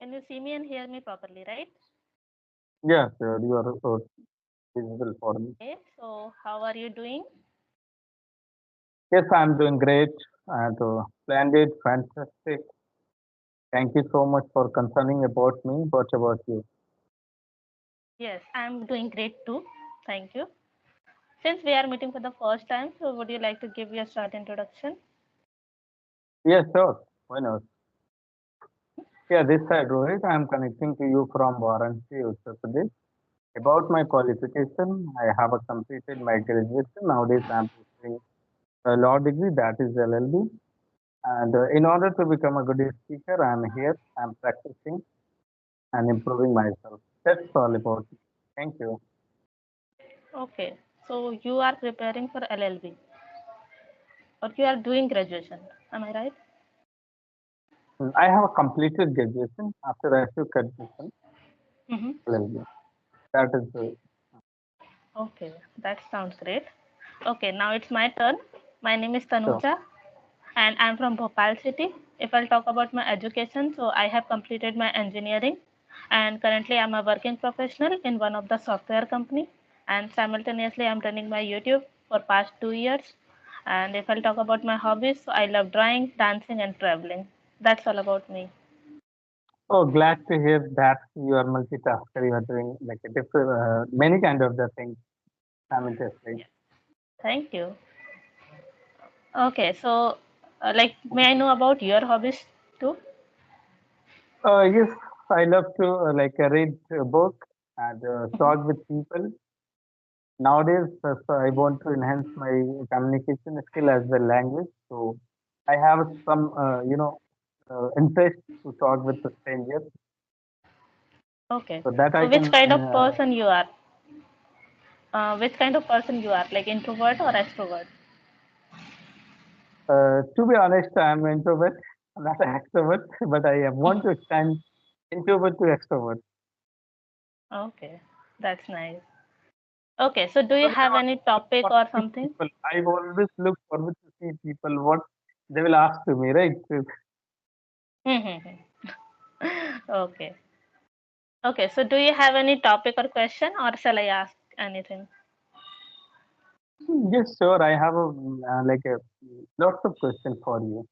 Can you see me and hear me properly, right? Yeah, sure. You are visible for me. Okay, so how are you doing? Yes, I'm doing great and splendid, fantastic. Thank you so much for concerning about me. What about you? Yes, I'm doing great too. Thank you. Since we are meeting for the first time, so would you like to give your short introduction? Yes, sure. Why not? Yeah, this side, Rohit. I'm connecting to you from Varanasi, Uttar Pradesh. About my qualification, I have completed my graduation. Nowadays, I'm pursuing a law degree, that is LLB. And in order to become a good speaker, I'm here. I'm practicing and improving myself. That's all about it. Thank you. Okay, so you are preparing for LLB or you are doing graduation. Am I right? I have completed graduation. After I took admission, Mm-hmm. LLB. That is Okay, that sounds great. Okay, now it's my turn. My name is so. Tanuja and I'm from Bhopal city. If I'll talk about my education, so I have completed my engineering and currently I'm a working professional in one of the software company and simultaneously I'm running my YouTube for past 2 years. And if I'll talk about my hobbies, so I love drawing, dancing and traveling. That's all about me. Oh, glad to hear that you are multitasker. You are doing like a different, many kind of the things simultaneously. Yeah. Thank you. Okay, so like may I know about your hobbies too? Yes, I love to read a book and talk with people. Nowadays, so I want to enhance my communication skill as well language. So I have some, interest to talk with the strangers, Okay. so that I So which can. kind of person you are? Which kind of person you are, like introvert or extrovert? To be honest, I'm introvert, not an extrovert, but I want to expand introvert to extrovert. Okay, that's nice. Okay, so do To you be have honest, any topic for or see something? people, I always look forward to see people what they will ask to me, right? Okay. Okay, so do you have any topic or question, or shall I ask anything? Yes, sure. I have lots of questions for you.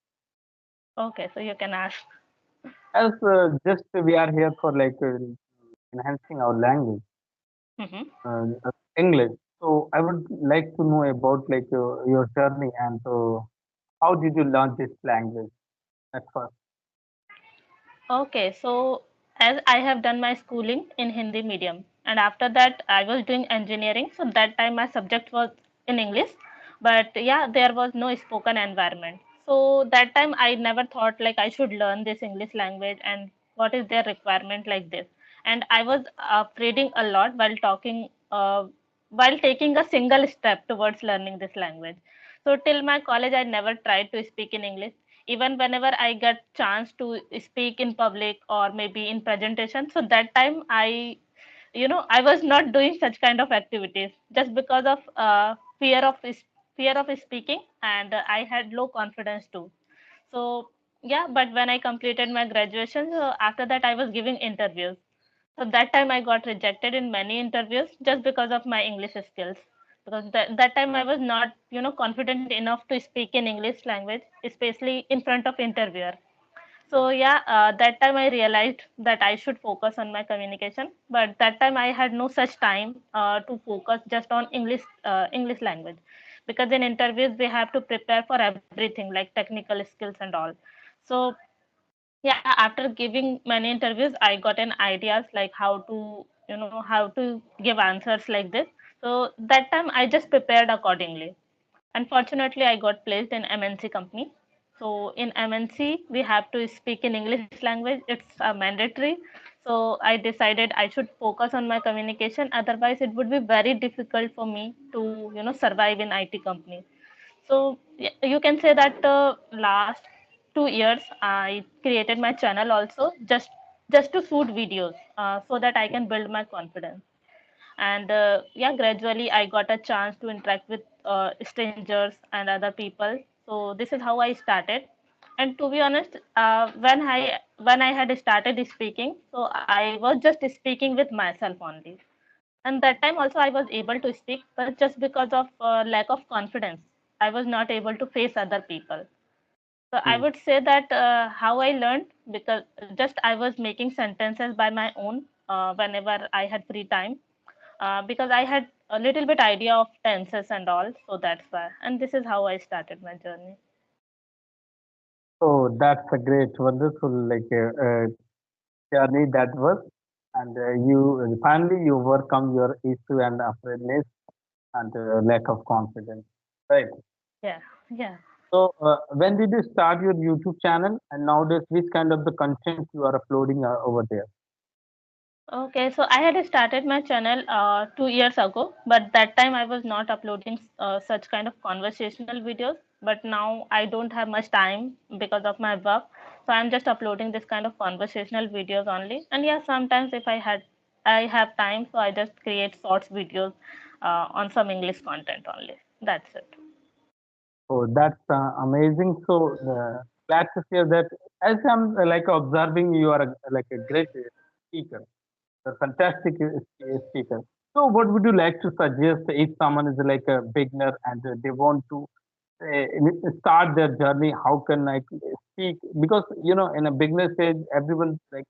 Okay, so you can ask. As just we are here for enhancing our language, Hmm. English. So I would like to know about your journey and how did you learn this language at first? Okay, so as I have done my schooling in Hindi medium, and after that I was doing engineering. So that time my subject was in English, but yeah, there was no spoken environment. So that time I never thought like I should learn this English language and what is their requirement like this. And I was reading a lot while taking a single step towards learning this language. So till my college, I never tried to speak in English. Even whenever I get chance to speak in public or maybe in presentation, so that time I was not doing such kind of activities just because of fear of speaking, and I had low confidence too. So yeah, but when I completed my graduation, so after that I was giving interviews. So that time I got rejected in many interviews just because of my English skills. Because that time I was not, confident enough to speak in English language, especially in front of interviewer. So yeah, that time I realized that I should focus on my communication. But that time I had no such time to focus just on English language, because in interviews we have to prepare for everything like technical skills and all. So yeah, after giving many interviews I got an ideas like how to give answers like this. So that time I just prepared accordingly. Unfortunately I got placed in MNC company. So in MNC we have to speak in English language, it's mandatory. So I decided I should focus on my communication, otherwise it would be very difficult for me to survive in IT company. So you can say that last 2 years I created my channel also just to shoot videos so that I can build my confidence. And yeah, gradually I got a chance to interact with strangers and other people. So this is how I started. And to be honest, when I had started speaking, so I was just speaking with myself only. And that time also I was able to speak, but just because of lack of confidence, I was not able to face other people. So I Hmm. would say that how I learned, because just I was making sentences by my own whenever I had free time, because I had a little bit idea of tenses and all. So that's why. And this is how I started my journey. Oh, that's a great, wonderful journey that was, and you finally you overcome your issue and afraidness and lack of confidence, right? Yeah, yeah. So, when did you start your YouTube channel, and nowadays which kind of the content you are uploading over there? Okay, so I had started my channel 2 years ago, but that time I was not uploading such kind of conversational videos. But now I don't have much time because of my work, so I'm just uploading this kind of conversational videos only. And yeah, sometimes if I have time, so I just create shorts videos on some English content only. That's it. Oh, that's amazing. So, glad to hear that. As I'm like observing, you are like a great speaker, a fantastic speaker. So, what would you like to suggest if someone is like a beginner and they want to start their journey? How can I speak? Because in a beginner stage, everyone like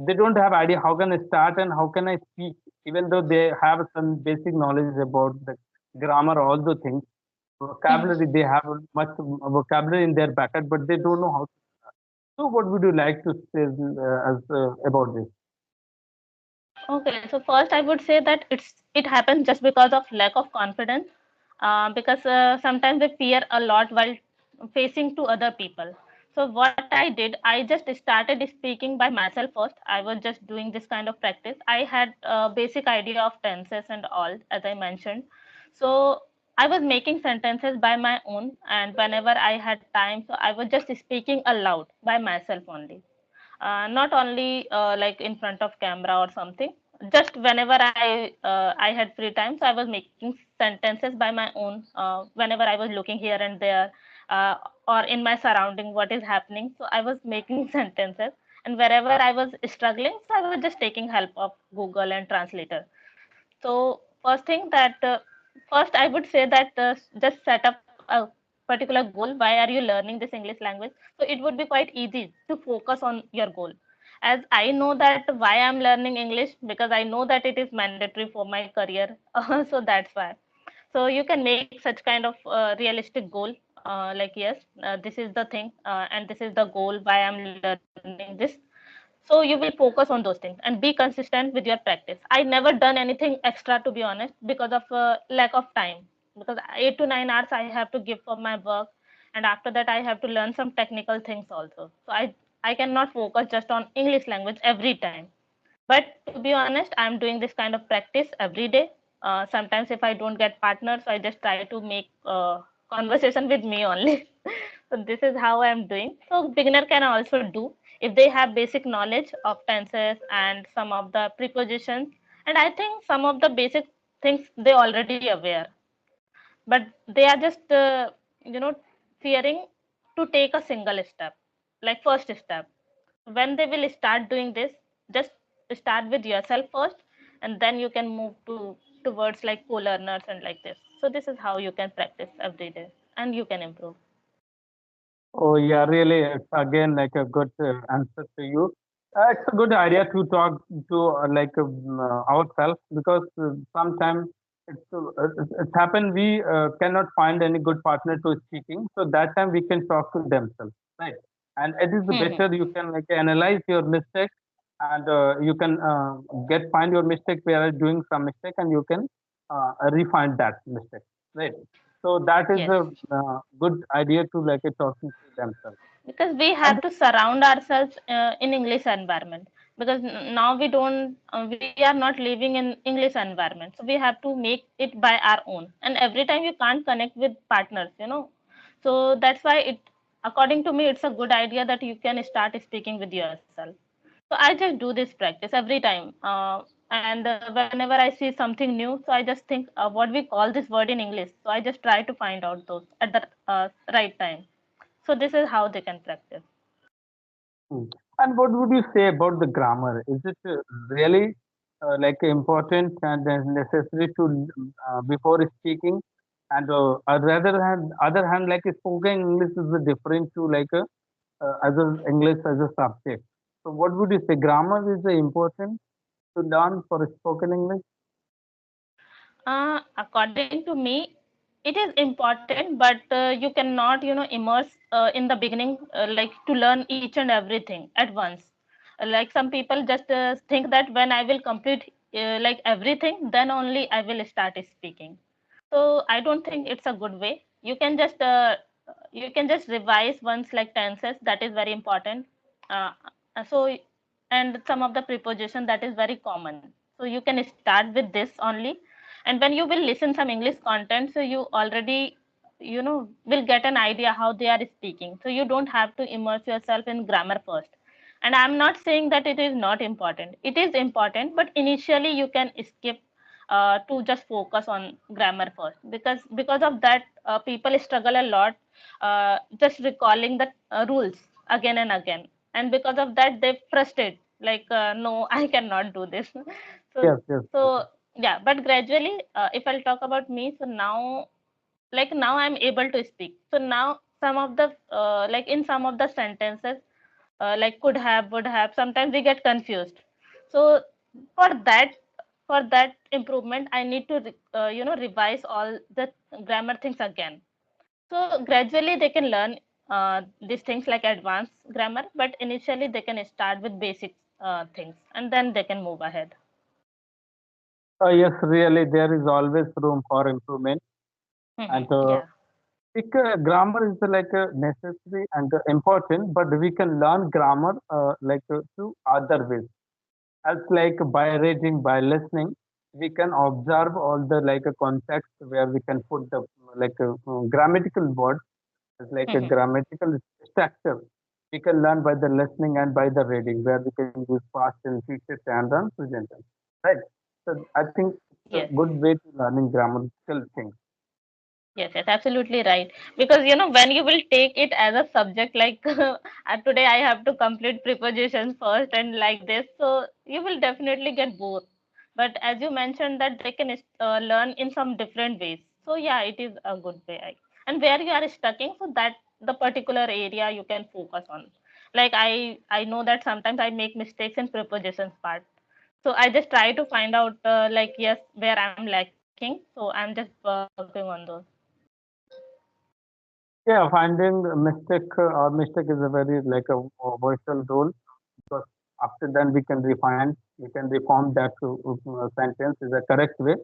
they don't have idea how can I start and how can I speak, even though they have some basic knowledge about the grammar, all the things vocabulary. They have much vocabulary in their back, but they don't know how to. So, what would you like to say about this? Okay, so first I would say that it happens just because of lack of confidence, because sometimes they fear a lot while facing to other people. So what I did, I just started speaking by myself first. I was just doing this kind of practice. I had a basic idea of tenses and all, as I mentioned. So I was making sentences by my own, and whenever I had time, so I was just speaking aloud by myself only, not only like in front of camera or something. Just whenever I had free time, so I was making sentences by my own, whenever I was looking here and there, uh, or in my surrounding what is happening, so I was making sentences. And wherever I was struggling, so I was just taking help of Google and translator. So first thing that first I would say that just set up a particular goal. Why are you learning this English language? So it would be quite easy to focus on your goal. As I know that why I'm learning English, because I know that it is mandatory for my career. So that's why. So you can make such kind of realistic goal, like yes, this is the thing, and this is the goal why I'm learning this. So you will focus on those things and be consistent with your practice. I never done anything extra, to be honest, because of lack of time. Because 8 to 9 hours I have to give for my work, and after that I have to learn some technical things also. So I cannot focus just on English language every time. But to be honest, I'm doing this kind of practice every day. Sometimes if I don't get partners, so I just try to make conversation with me only. So this is how I'm doing. So beginner can also do if they have basic knowledge of tenses and some of the prepositions. And I think some of the basic things they already aware, but they are just you know fearing to take a single step, like first step. When they will start doing this, just start with yourself first, and then you can move to towards like co-learners and like this. So this is how you can practice every day and you can improve. Oh, yeah, really, it's again like a good answer to you. It's a good idea to talk to ourselves because sometimes it's happened we cannot find any good partner to speaking. So that time we can talk to themselves, right? And it is better you can like analyze your mistake and you can get find your mistake where you're doing some mistake and you can refine that mistake, right? So that is Yes, a good idea to like talking to themselves. because we And have to surround ourselves in English environment, because now we are not living in English environment, so we have to make it by our own, and every time you can't connect with partners. So that's why it, according to me, it's a good idea that you can start speaking with yourself. So I just do this practice every time, and whenever I see something new, so I just think what we call this word in English, so I just try to find out those at the right time. So this is how they can practice. Hmm. And what would you say about the grammar? Is it really like important and necessary to before speaking? And other hand, like spoken English is different to like as a English as a subject. So what would you say? Grammar is important to learn for spoken English? According to me, it is important, but you cannot, immerse in the beginning, like to learn each and everything at once. Like some people just think that when I will complete like everything, then only I will start speaking. So I don't think it's a good way. You can just revise once like tenses. That is very important. Uh, so and some of the preposition that is very common. So you can start with this only, and when you will listen some English content, so you already will get an idea how they are speaking. So you don't have to immerse yourself in grammar first. And I'm not saying that it is not important. It is important, but initially you can skip to just focus on grammar first, because of that people struggle a lot just recalling the rules again and again, and because of that they frustrate like no I cannot do this. so Yes, yes, so yes. yeah, but gradually if I'll talk about me, so now like now I'm able to speak. So now some of the like in some of the sentences like could have, would have, sometimes we get confused. So for that for that improvement I need to revise all the grammar things again. So gradually they can learn these things like advanced grammar, but initially they can start with basic things and then they can move ahead. Yes, really, there is always room for improvement. And Yeah. grammar is like necessary and important, but we can learn grammar like through other ways. As like by reading, by listening, we can observe all the like a context where we can put the like grammatical words as like a grammatical structure. We can learn by the listening and by the reading, where we can use past and future tense and present tense. Right. So I think it's a Yes. good way to learning grammatical things. Yes, yes, absolutely right. Because when you will take it as a subject, like today I have to complete prepositions first and like this, so you will definitely get bored. But as you mentioned that they can learn in some different ways. So yeah, it is a good way. And where you are stucking, so that the particular area you can focus on. Like I know that sometimes I make mistakes in prepositions part. So I just try to find out like yes where I'm lacking. So I'm just working on those. Yeah, finding a mistake or mistake is a very like a vital role because after then we can refine, we can reform that sentence is a correct way.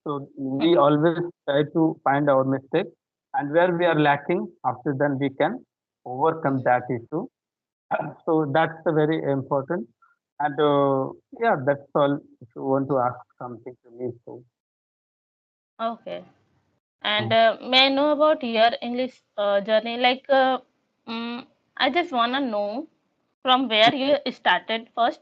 So we always try to find our mistake and where we are lacking. After then we can overcome that issue. So that's a very important. And yeah, that's all. If you want to ask something to me, so. Okay. And Mm. may I know about your English journey? Like, I just wanna know from where you started first,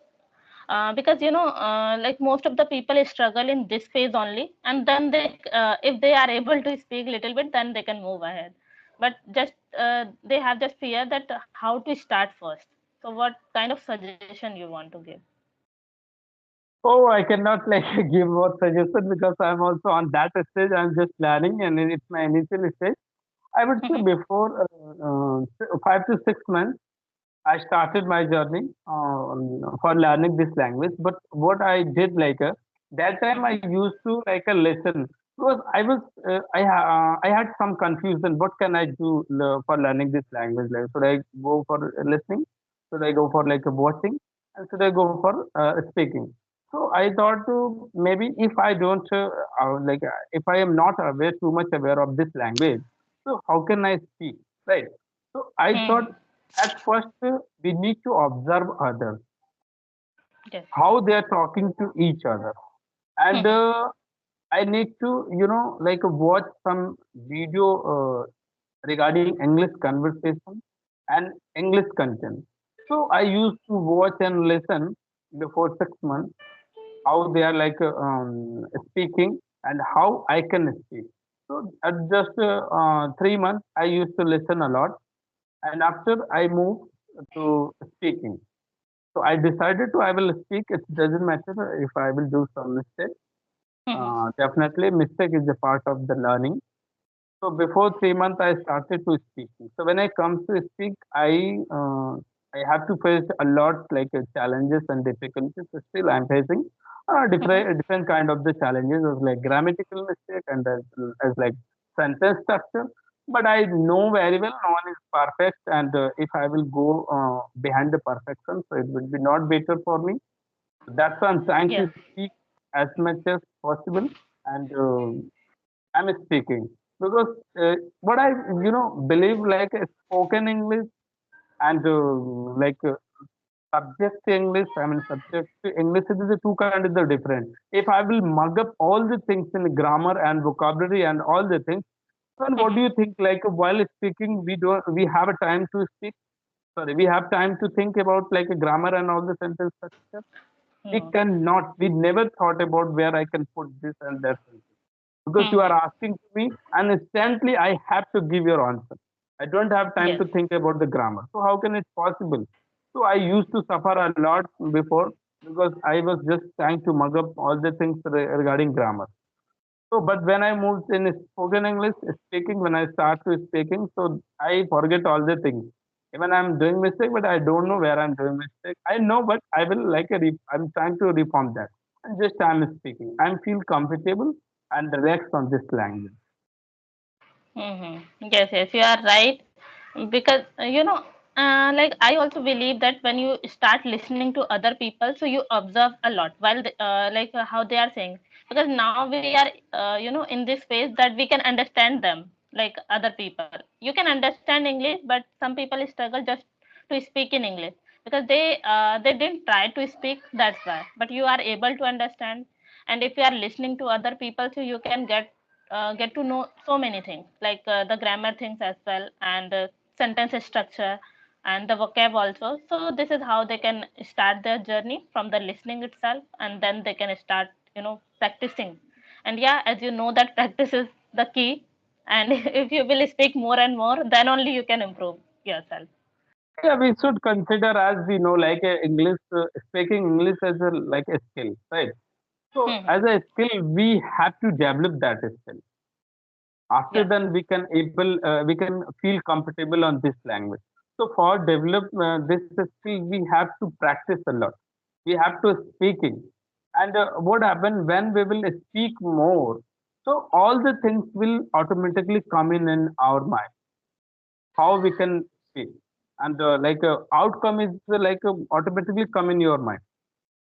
because like most of the people struggle in this phase only, and then if they are able to speak little bit, then they can move ahead. But just they have just fear that how to start first. So, what kind of suggestion you want to give? Oh, I cannot like give what suggestion because I'm also on that stage. I'm just planning and it's my initial stage. I would say before 5 to 6 months, I started my journey for learning this language. But what I did like that time I used to like a listen because I had some confusion. What can I do for learning this language? Like should I go for listening? Should I go for like watching? And should I go for speaking? So I thought to maybe if I don't if I am not aware too much aware of this language, so how can I speak? Right. So I thought Hmm. at first, we need to observe others, Yes. how they are talking to each other. And I need to, like watch some video regarding English conversation and English content. So I used to watch and listen before 6 months how they are like speaking and how I can speak. So at just 3 months, I used to listen a lot And after I moved to speaking. So I decided to I will speak. It doesn't matter if I will do some mistake. Mhm. Definitely, mistake is a part of the learning. So before 3 months, I started to speak. So when I come to speak, I have to face a lot like challenges and difficulties. So still, I'm facing Mhm. different kind of the challenges as like grammatical mistake and as like sentence structure. But I know very well no one is perfect, and if I will go behind the perfection, so it would be not better for me. That's why I'm trying Yes. to speak as much as possible, and I'm speaking because what I believe like spoken English and subject English. I mean subject English it is a two kind of the different. If I will mug up all the things in grammar and vocabulary and all the things, then what do Mhm. you think? Like while speaking, we have a time to speak. Sorry, we have time to think about like a grammar and all the sentence structure. We No. cannot. We never thought about where I can put this and that because you are Mhm. asking to me and instantly I have to give your answer. I don't have time Yes. to think about the grammar. So how can it possible? So I used to suffer a lot before because I was just trying to mug up all the things regarding grammar. So, but when I moved in spoken English speaking, when I start to speaking, so I forget all the things. Even I'm doing mistake, but I don't know where I'm doing mistake. I know, but I will like I'm trying to reform that. And just I'm speaking. I feel comfortable and relaxed on this language. Yes, yes, you are right. Because like I also believe that when you start listening to other people, so you observe a lot while how they are saying. Because now we are in this phase that we can understand them like other people. You can understand English, but some people struggle just to speak in English because they didn't try to speak. That's why. But you are able to understand, and if you are listening to other people, so you can get to know so many things like the grammar things as well and sentence structure and the vocab also. So this is how they can start their journey from the listening itself, and then they can start practicing. And yeah, as you know that practice is the key, and if you will speak more and more, then only you can improve yourself. Yeah, we should consider as we know like a English speaking English as a like a skill, right? So Hmm. as a skill, we have to develop that skill. After Yes. then we can feel comfortable on this language. So for develop this skill we have to practice a lot. We have to speaking. And what happen when we will speak more, so all the things will automatically come in our mind, how we can speak. And outcome is automatically come in your mind.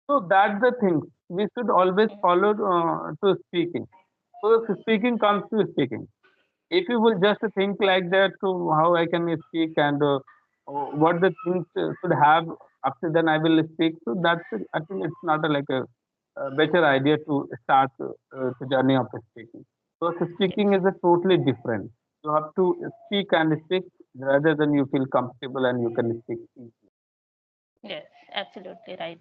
So that's the thing, we should always follow to speaking. So speaking comes to speaking. If you will just think like that to how I can speak and what the things should have after then I will speak. So I think it's not a better idea to start the journey of speaking. So Yes. speaking is a totally different. You have to speak and speak rather than you feel comfortable and you can speak easily. Yes. Absolutely right.